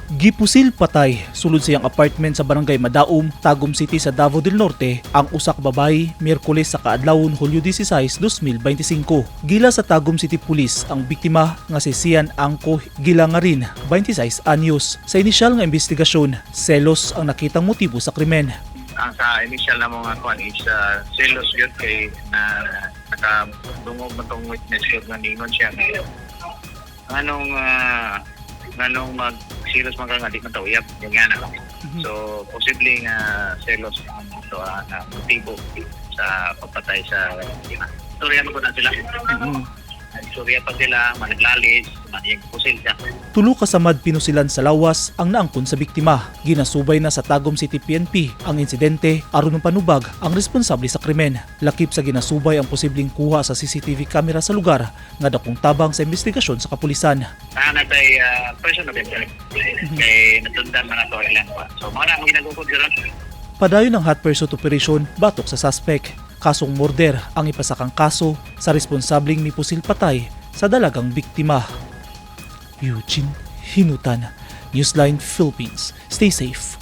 Gipusil-patay sulod sa iyang apartment sa barangay Madaum, Tagum City sa Davao del Norte ang usak babaye Miyerkules sa kaadlawon Hulyo 16, 2025. Gila sa Tagum City Pulis ang biktima nga si Sian Angko gila nga rin 26 anyos. Sa inisyal nga imbestigasyon, Selos ang nakitang motibo sa krimen. Ang sa initial na mga kwan is Selos yun kay na nakadungog na itong witness yun nga ningon siya ngayon. Anong mag-Selos mga nga di man tauyap, yung nga na lang. So, posibleng Selos ito na motibo sa pagpatay sa istorya mo na sila. Istorya pa sila, managlalis, maniyang pusil siya. Tulo kasamad pinusilan sa lawas ang naangkon sa biktima. Ginasubay na sa Tagum City PNP ang insidente aron ng panubag ang responsable sa krimen. Lakip sa ginasubay ang posibleng kuha sa CCTV camera sa lugar nga dakong tabang sa imbestigasyon sa kapulisan. Natay person of interest kay natundan mga to ilang pa. So mga na ginagukod sila. Padayon ng hot pursuit operation batok sa suspect. Kasong murder ang ipasakang kaso sa responsableng mipusil-patay sa dalagang biktima. Eugene Hinutan, Newsline Philippines. Stay safe.